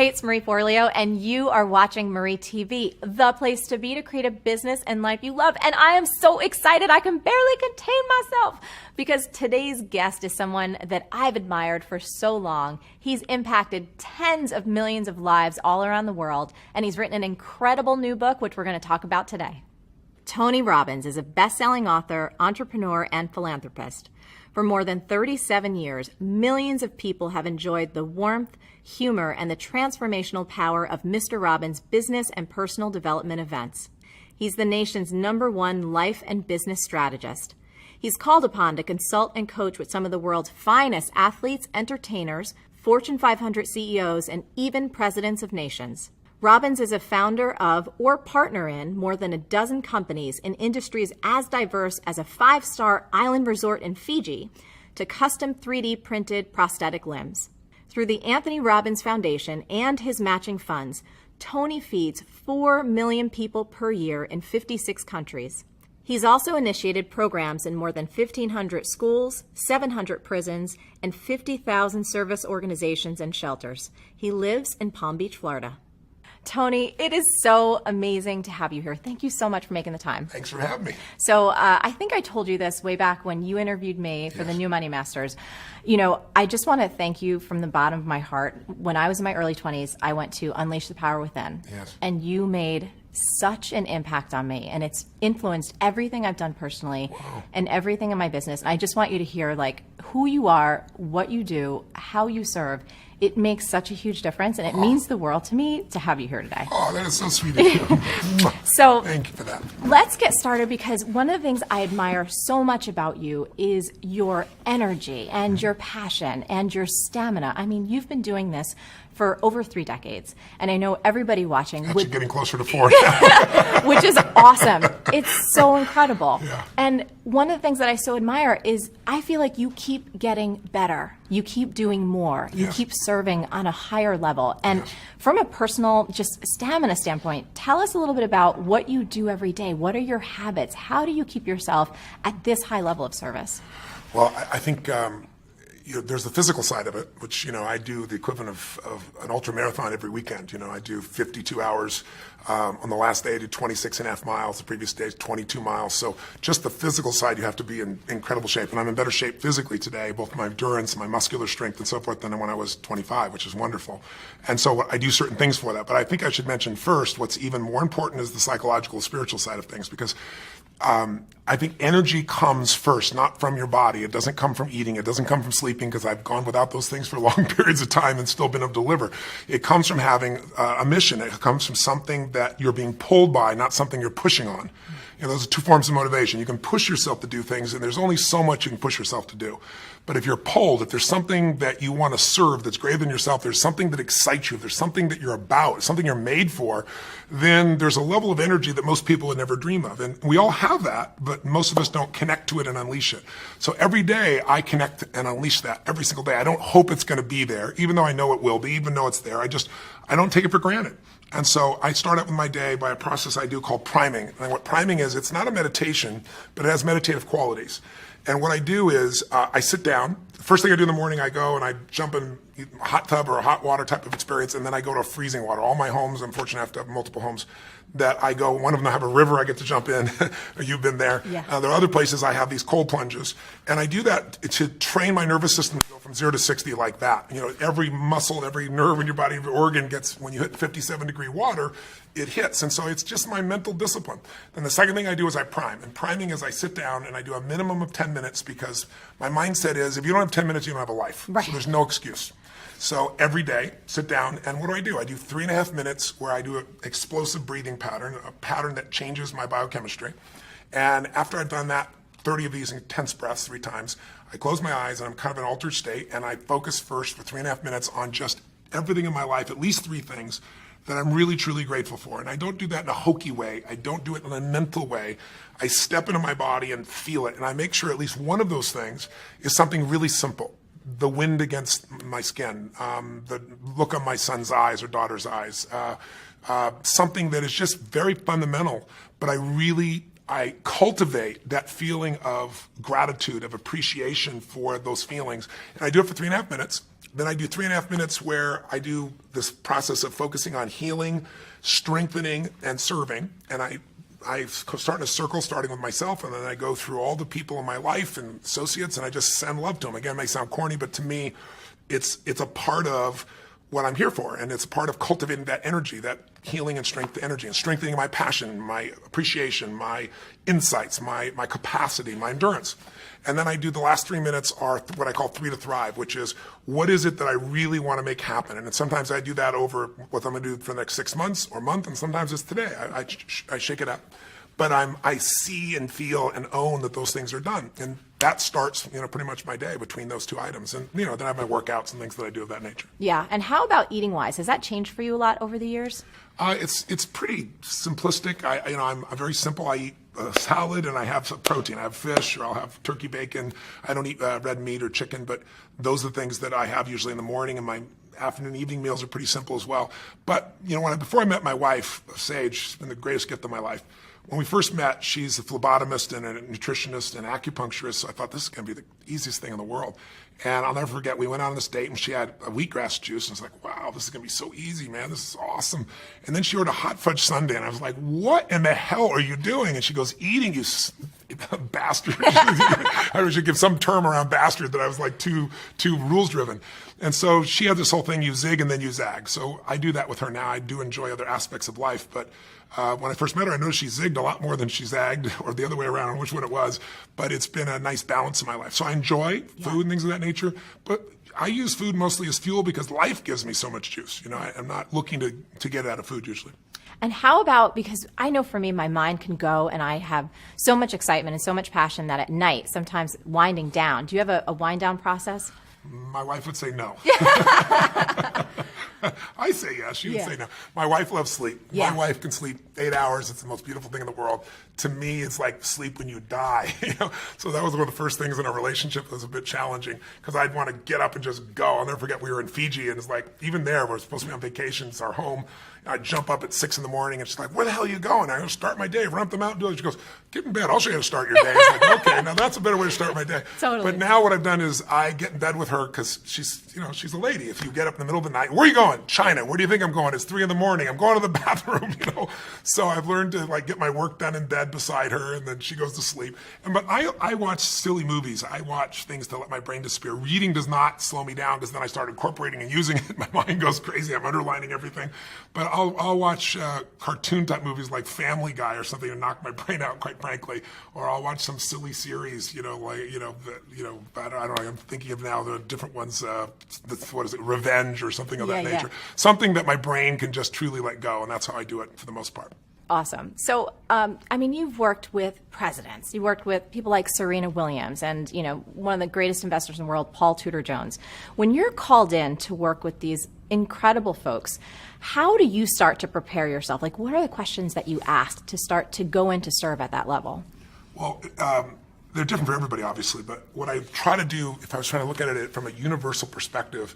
Hey, it's Marie Forleo, and you are watching Marie TV, the place to be to create a business and life you love. And I am so excited I can barely contain myself because today's guest is someone that I've admired for so long. He's impacted tens of millions of lives all around the world, and he's written an incredible new book, which we're going to talk about today. Tony Robbins is a best-selling author, entrepreneur, and philanthropist. For more than 37 years, millions of people have enjoyed the warmth, humor, and the transformational power of Mr. Robbins' business and personal development events. He's the nation's #1 life and business strategist. He's called upon to consult and coach with some of the world's finest athletes, entertainers, Fortune 500 CEOs, and even presidents of nations. Robbins is a founder of or partner in more than a dozen companies in industries as diverse as a 5-star island resort in Fiji to custom 3D printed prosthetic limbs. Through the Anthony Robbins Foundation and his matching funds, Tony feeds 4 million people per year in 56 countries. He's also initiated programs in more than 1,500 schools, 700 prisons, and 50,000 service organizations and shelters. He lives in Palm Beach, Florida. Tony, it is so amazing to have you here. Thank you so much for making the time. Thanks for having me. So I think I told you this way back when you interviewed me for the New Money Masters. You know, I just want to thank you from the bottom of my heart. When I was in my early 20s, I went to Unleash the Power Within. Yes. And you made such an impact on me, and it's influenced everything I've done personally and everything in my business. And I just want you to hear like who you are, what you do, how you serve. It makes such a huge difference, and it means the world to me to have you here today. Oh, that is so sweet of you. So thank you for that. Let's get started, because one of the things I admire so much about you is your energy and your passion and your stamina. I mean, you've been doing this for over 3 decades, and I know everybody watching Actually getting closer to 4 which is awesome. It's so incredible. Yeah. And one of the things that I so admire is I feel like you keep getting better. You keep doing more. You keep serving on a higher level. And from a personal, just stamina standpoint, tell us a little bit about what you do every day. What are your habits? How do you keep yourself at this high level of service? Well, I think there's the physical side of it, which, I do the equivalent of an ultra marathon every weekend. I do 52 hours. On the last day, I did 26.5 miles. The previous day, 22 miles. So just the physical side, you have to be in incredible shape. And I'm in better shape physically today, both my endurance, my muscular strength, and so forth, than when I was 25, which is wonderful. And so I do certain things for that. But I think I should mention first, what's even more important is the psychological, spiritual side of things, because I think energy comes first, not from your body. It doesn't come from eating. It doesn't come from sleeping, because I've gone without those things for long periods of time and still been able to deliver. It comes from having a mission. It comes from something that you're being pulled by, not something you're pushing on. Those are 2 forms of motivation. You can push yourself to do things, and there's only so much you can push yourself to do. But if you're pulled, if there's something that you want to serve that's greater than yourself, there's something that excites you, if there's something that you're about, something you're made for, then there's a level of energy that most people would never dream of. And we all have that, but most of us don't connect to it and unleash it. So every day I connect and unleash that every single day. I don't hope it's going to be there, even though I know it will be, even though it's there. I don't take it for granted. And so I start out with my day by a process I do called priming. And what priming is, it's not a meditation, but it has meditative qualities. And what I do is I sit down. The first thing I do in the morning, I go and I jump in a hot tub or a hot water type of experience, and then I go to freezing water. All my homes, I'm fortunate enough to have multiple homes, that I go, one of them I have a river I get to jump in. You've been there. Yeah. There are other places I have these cold plunges. And I do that to train my nervous system to go from 0 to 60 like that. Every muscle, every nerve in your body, every organ gets, when you hit 57-degree water, it hits. And so it's just my mental discipline. Then the second thing I do is I prime. And priming is I sit down and I do a minimum of 10 minutes, because my mindset is, if you don't have 10 minutes, you don't have a life. Right. So there's no excuse. So every day, sit down, and what do? I do 3.5 minutes where I do an explosive breathing pattern, a pattern that changes my biochemistry. And after I've done that, 30 of these intense breaths 3 times, I close my eyes and I'm kind of in an altered state, and I focus first for 3.5 minutes on just everything in my life, at least 3 things that I'm really, truly grateful for. And I don't do that in a hokey way. I don't do it in a mental way. I step into my body and feel it, and I make sure at least one of those things is something really simple. The wind against my skin, the look on my son's eyes or daughter's eyes, something that is just very fundamental, but I cultivate that feeling of gratitude, of appreciation for those feelings. And I do it for 3.5 minutes. Then I do 3.5 minutes where I do this process of focusing on healing, strengthening, and serving. And I start in a circle, starting with myself, and then I go through all the people in my life and associates, and I just send love to them. Again, it may sound corny, but to me, it's a part of what I'm here for, and it's a part of cultivating that energy, that healing and strength energy, and strengthening my passion, my appreciation, my insights, my capacity, my endurance. And then I do the last 3 minutes are what I call 3 to Thrive, which is what is it that I really want to make happen? And sometimes I do that over what I'm going to do for the next 6 months or month, and sometimes it's today. I shake it up. But I see and feel and own that those things are done. And that starts, pretty much my day between those 2 items. And, then I have my workouts and things that I do of that nature. Yeah. And how about eating wise? Has that changed for you a lot over the years? It's pretty simplistic. I'm very simple. I eat a salad and I have some protein. I have fish or I'll have turkey bacon. I don't eat red meat or chicken, but those are the things that I have usually in the morning, and my afternoon, evening meals are pretty simple as well. But, before I met my wife, Sage, she's been the greatest gift of my life. When we first met, she's a phlebotomist and a nutritionist and acupuncturist, so I thought this is going to be the easiest thing in the world. And I'll never forget, we went on this date and she had a wheatgrass juice, and I was like, wow, this is going to be so easy, man. This is awesome. And then she ordered a hot fudge sundae, and I was like, what in the hell are you doing? And she goes, eating, you bastard. I should give some term around bastard that I was like too rules driven. And so she had this whole thing, you zig and then you zag. So I do that with her now. I do enjoy other aspects of life, but when I first met her, I noticed she zigged a lot more than she zagged, or the other way around, I don't know which one it was, but it's been a nice balance in my life. So I enjoy food and things of that nature, but I use food mostly as fuel because life gives me so much juice. I'm not looking to get out of food usually. And how about, because I know for me, my mind can go and I have so much excitement and so much passion that at night, sometimes winding down. Do you have a wind down process? My wife would say no. I say yes. She would say no. My wife loves sleep. Yeah. My wife can sleep 8 hours. It's the most beautiful thing in the world. To me, it's like sleep when you die. So that was one of the first things in our relationship that was a bit challenging, because I'd want to get up and just go. I'll never forget, we were in Fiji, and it's like, even there, we're supposed to be on vacation. It's our home. I'd jump up at 6 a.m, and she's like, where the hell are you going? I go, start my day, run up the mountain, do it. She goes, get in bed. I'll show you how to start your day. It's like, okay, now that's a better way to start my day. Totally. But now what I've done is I get in bed with her, because she's a lady. If you get up in the middle of the night, where are you going? China. Where do you think I'm going? It's 3 a.m. I'm going to the bathroom, So I've learned to get my work done in bed beside her, and then she goes to sleep. But I watch silly movies. I watch things to let my brain disappear. Reading does not slow me down, because then I start incorporating and using it. My mind goes crazy. I'm underlining everything. But I'll watch cartoon type movies like Family Guy or something to knock my brain out, quite frankly. Or I'll watch some silly series, I don't know. I'm thinking of now the different ones. What is it? Revenge or something of that nature. Something that my brain can just truly let go, and that's how I do it for the most part. Awesome. So, you've worked with presidents. You worked with people like Serena Williams and, one of the greatest investors in the world, Paul Tudor Jones. When you're called in to work with these incredible folks, how do you start to prepare yourself? Like, what are the questions that you ask to start to go in to serve at that level? Well, they're different for everybody, obviously, but what I try to do, if I was trying to look at it from a universal perspective,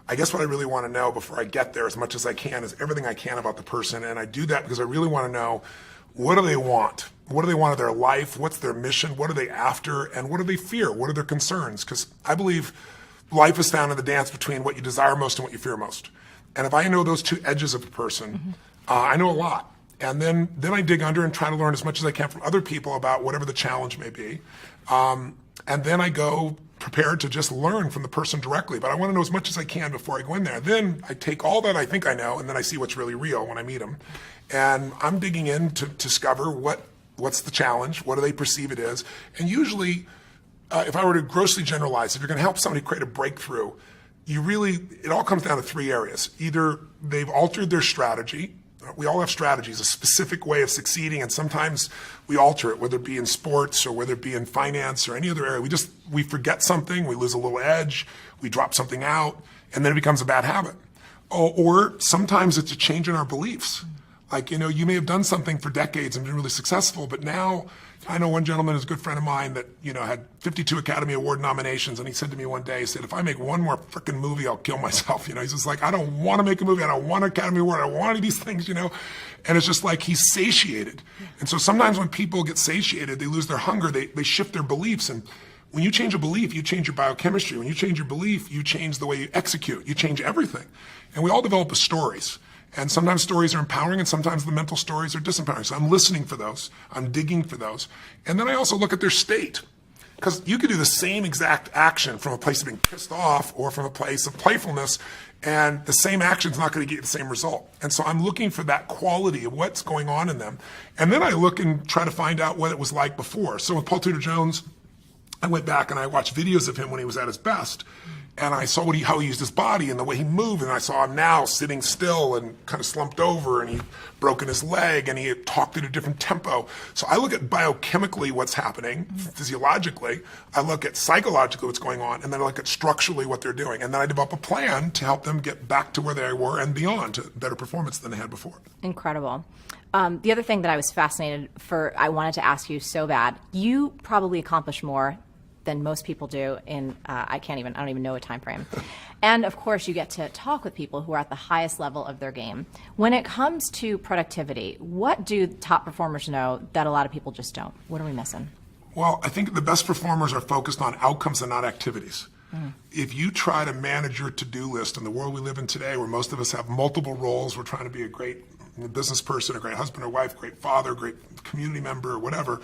I guess what I really want to know before I get there as much as I can is everything I can about the person. And I do that because I really want to know, what do they want? What do they want of their life? What's their mission? What are they after? And what do they fear? What are their concerns? Because I believe life is found in the dance between what you desire most and what you fear most. And if I know those two edges of a person, I know a lot. And then I dig under and try to learn as much as I can from other people about whatever the challenge may be. And then I go prepared to just learn from the person directly. But I want to know as much as I can before I go in there. Then I take all that I think I know, and then I see what's really real when I meet them. And I'm digging in to discover what's the challenge, what do they perceive it is. And usually, if I were to grossly generalize, if you're going to help somebody create a breakthrough, it all comes down to 3 areas. Either they've altered their strategy. We all have strategies, a specific way of succeeding, and sometimes we alter it, whether it be in sports or whether it be in finance or any other area. We forget something, we lose a little edge, we drop something out, and then it becomes a bad habit. Or sometimes it's a change in our beliefs. Like, you may have done something for decades and been really successful, but now, I know one gentleman who's a good friend of mine that, had 52 Academy Award nominations, and he said to me one day, he said, if I make one more freaking movie, I'll kill myself. He's just like, I don't want to make a movie, I don't want an Academy Award, I don't want any of these things, And it's just like he's satiated. And so sometimes when people get satiated, they lose their hunger, they shift their beliefs. And When you change a belief, you change your biochemistry. When you change your belief, you change the way you execute. You change everything. And we all develop as stories. And sometimes stories are empowering, and sometimes the mental stories are disempowering. So I'm listening for those. I'm digging for those. And then I also look at their state. Because you could do the same exact action from a place of being pissed off or from a place of playfulness, and the same action is not going to get you the same result. And so I'm looking for that quality of what's going on in them. And then I look and try to find out what it was like before. So with Paul Tudor Jones, I went back and I watched videos of him when he was at his best. And I saw how he used his body and the way he moved. And I saw him now sitting still and kind of slumped over, and he'd broken his leg and he had talked at a different tempo. So I look at biochemically what's happening, physiologically. I look at psychologically what's going on, and then I look at structurally what they're doing. And then I develop a plan to help them get back to where they were and beyond, to better performance than they had before. Incredible. The other thing that I was fascinated I wanted to ask you so bad, you probably accomplish more than most people do in, I don't even know a time frame. And of course, you get to talk with people who are at the highest level of their game. When it comes to productivity, what do top performers know that a lot of people just don't? What are we missing? Well, I think the best performers are focused on outcomes and not activities. If you try to manage your to-do list in the world we live in today, where most of us have multiple roles, we're trying to be a great business person, a great husband or wife, great father, great community member, or whatever,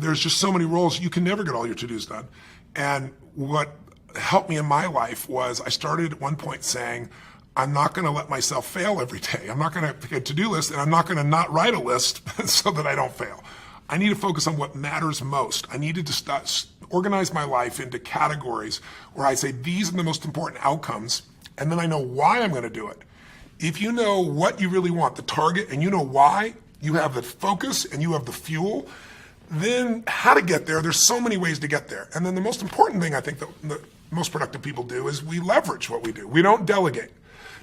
there's just so many roles, you can never get all your to-dos done. And what helped me in my life was I started at one point saying, I'm not going to let myself fail every day. I'm not going to pick a to-do list, and I'm not going to not write a list so that I don't fail. I need to focus on what matters most. I needed to organize my life into categories where I say, these are the most important outcomes, and then I know why I'm going to do it. If you know what you really want, the target, and you know why, you have the focus and you have the fuel, then how to get there, there's so many ways to get there. And then the most important thing I think that the most productive people do is we leverage what we do. We don't delegate.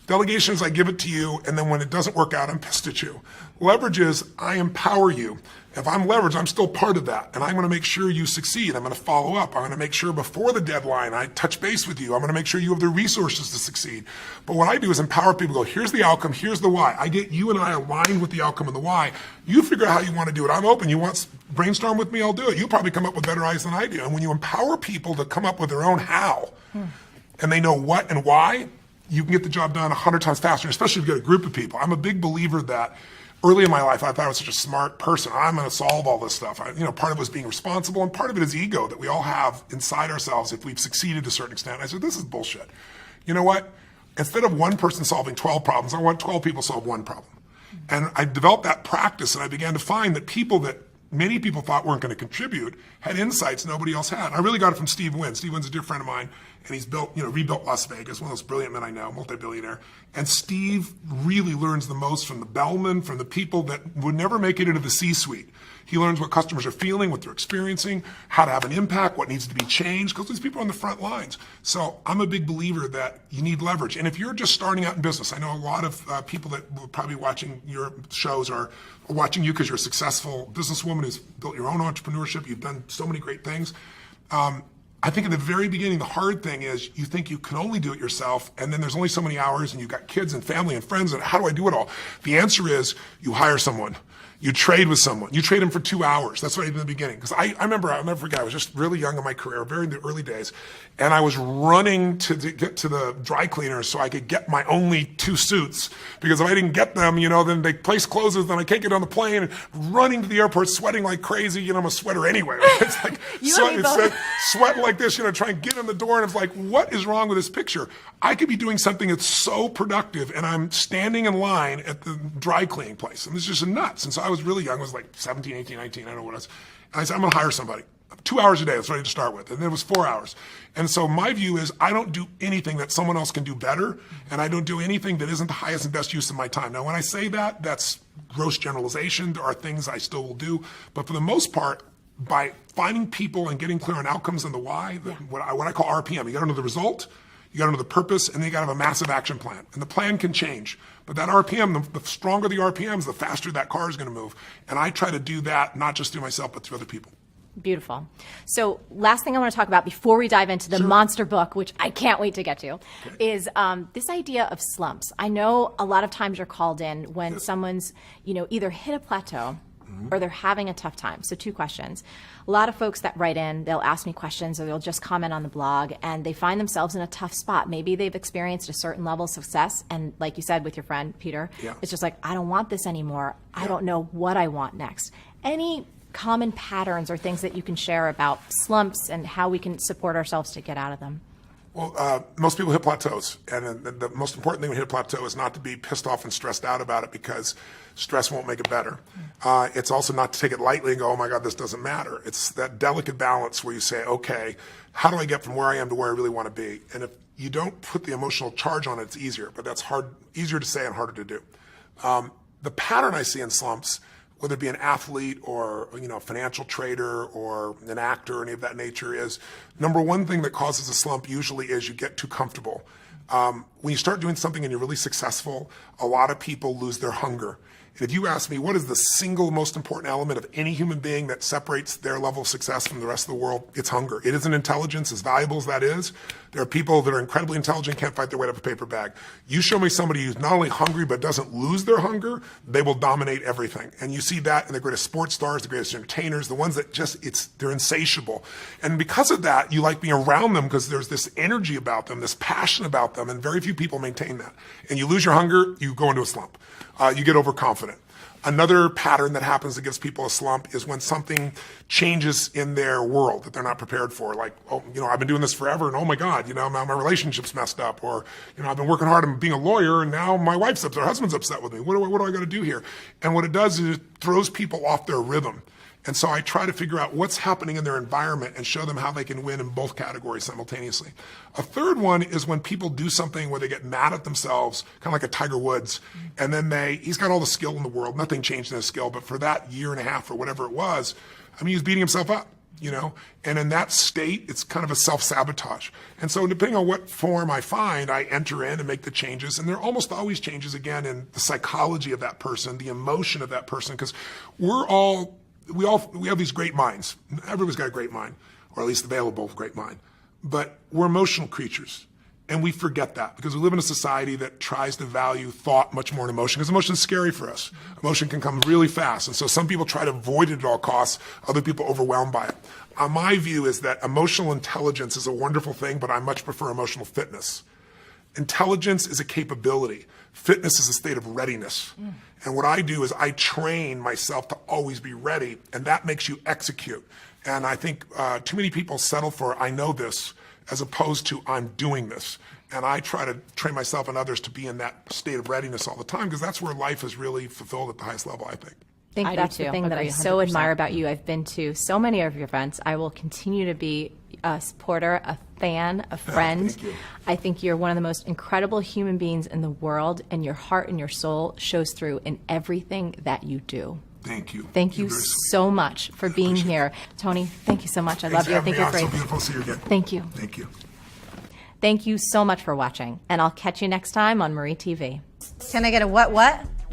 Delegation is I give it to you, and then when it doesn't work out, I'm pissed at you. Leverage is I empower you. If I'm leveraged, I'm still part of that, and I'm going to make sure you succeed. I'm going to follow up. I'm going to make sure before the deadline I touch base with you. I'm going to make sure you have the resources to succeed. But what I do is empower people. Go, here's the outcome, here's the why. I get you and I aligned with the outcome and the why. You figure out how you want to do it. I'm open. You want brainstorm with me? I'll do it. You'll probably come up with better ideas than I do. And when you empower people to come up with their own how, and they know what and why, you can get the job done 100 times faster, especially if you get a group of people. I'm a big believer that early in my life, I thought I was such a smart person. I'm going to solve all this stuff. Part of it was being responsible, and part of it is ego that we all have inside ourselves if we've succeeded to a certain extent. I said, this is bullshit. You know what? Instead of one person solving 12 problems, I want 12 people to solve one problem. And I developed that practice, and I began to find that people that many people thought weren't going to contribute had insights nobody else had. I really got it from Steve Wynn. Steve Wynn's a dear friend of mine, and he's rebuilt Las Vegas, one of those brilliant men I know, multi-billionaire. And Steve really learns the most from the bellmen, from the people that would never make it into the C-suite. He learns what customers are feeling, what they're experiencing, how to have an impact, what needs to be changed, because these people are on the front lines. So I'm a big believer that you need leverage. And if you're just starting out in business, I know a lot of people that were probably watching your shows are watching you because you're a successful businesswoman who's built your own entrepreneurship. You've done so many great things. I think in the very beginning, the hard thing is you think you can only do it yourself, and then there's only so many hours, and you've got kids and family and friends, and how do I do it all? The answer is you hire someone. You trade with someone. You trade them for 2 hours. That's what I did in the beginning. Because I'll never forget, I was just really young in my career, very in the early days, and I was running to get to the dry cleaners so I could get my only 2 suits. Because if I didn't get them, then the place closes, then I can't get on the plane, and running to the airport, sweating like crazy. I'm a sweater anyway. It's like sweating like this, trying to get in the door, and it's like, what is wrong with this picture? I could be doing something that's so productive, and I'm standing in line at the dry cleaning place. And it's just nuts. And so I was really young. I was like 17, 18, 19. I don't know what I was. And I said, I'm going to hire somebody. 2 hours a day. That's what I had to start with. And then it was 4 hours. And so my view is I don't do anything that someone else can do better. And I don't do anything that isn't the highest and best use of my time. Now, when I say that, that's gross generalization. There are things I still will do. But for the most part, by finding people and getting clear on outcomes and the why, what I call RPM, you got to know the result, you got to know the purpose, and then you got to have a massive action plan. And the plan can change. But that RPM, the stronger the RPMs, the faster that car is going to move. And I try to do that not just through myself, but through other people. Beautiful. So last thing I want to talk about before we dive into the monster book, which I can't wait to get to, is this idea of slumps. I know a lot of times you're called in when someone's, either hit a plateau or they're having a tough time. So 2 questions. A lot of folks that write in, they'll ask me questions or they'll just comment on the blog and they find themselves in a tough spot. Maybe they've experienced a certain level of success. And like you said with your friend, Peter, it's just like, I don't want this anymore. I don't know what I want next. Any common patterns or things that you can share about slumps and how we can support ourselves to get out of them? Well, most people hit plateaus, and the most important thing when you hit a plateau is not to be pissed off and stressed out about it, because stress won't make it better. It's also not to take it lightly and go, oh my God, this doesn't matter. It's that delicate balance where you say, okay, how do I get from where I am to where I really want to be? And if you don't put the emotional charge on it, it's easier, but that's easier to say and harder to do. The pattern I see in slumps, whether it be an athlete or a financial trader or an actor or any of that nature, is number one thing that causes a slump usually is you get too comfortable. When you start doing something and you're really successful, a lot of people lose their hunger. And if you ask me, what is the single most important element of any human being that separates their level of success from the rest of the world? It's hunger. It isn't intelligence, as valuable as that is. There are people that are incredibly intelligent, can't fight their way out of a paper bag. You show me somebody who's not only hungry but doesn't lose their hunger, they will dominate everything. And you see that in the greatest sports stars, the greatest entertainers, the ones that they're insatiable. And because of that, you like being around them because there's this energy about them, this passion about them, and very few people maintain that. And you lose your hunger, you go into a slump. You get overconfident. Another pattern that happens that gives people a slump is when something changes in their world that they're not prepared for. Like, I've been doing this forever, and oh my God, now my relationship's messed up. Or, I've been working hard and being a lawyer, and now my wife's upset, her husband's upset with me. What do I got to do here? And what it does is it throws people off their rhythm. And so I try to figure out what's happening in their environment and show them how they can win in both categories simultaneously. A third one is when people do something where they get mad at themselves, kind of like a Tiger Woods, and then he's got all the skill in the world, nothing changed in his skill, but for that year and a half or whatever it was, he was beating himself up, and in that state, it's kind of a self-sabotage. And so depending on what form I find, I enter in and make the changes, and there are almost always changes, again, in the psychology of that person, the emotion of that person, because we have these great minds. Everybody's got a great mind, or at least available great mind. But we're emotional creatures. And we forget that because we live in a society that tries to value thought much more than emotion, because emotion is scary for us. Emotion can come really fast. And so some people try to avoid it at all costs. Other people are overwhelmed by it. My view is that emotional intelligence is a wonderful thing, but I much prefer emotional fitness. Intelligence is a capability. Fitness is a state of readiness. And what I do is I train myself to always be ready, and that makes you execute. And I think too many people settle for, I know this, as opposed to I'm doing this. And I try to train myself and others to be in that state of readiness all the time, because that's where life is really fulfilled at the highest level, I think. I think that's the thing that I so admire about you. I've been to so many of your events. I will continue to be a supporter, a fan, a friend. Thank you. I think you're one of the most incredible human beings in the world, and your heart and your soul shows through in everything that you do. Thank you. Thank you so much for being here. Tony, thank you so much. I love you. I think you're great. It's so beautiful to see you again. Thank you. Thank you. Thank you so much for watching, and I'll catch you next time on Marie TV. Can I get a what?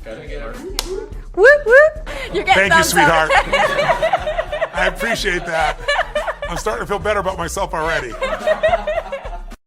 Can I get a whoop whoop? You're getting Thank you, sweetheart. I appreciate that. I'm starting to feel better about myself already.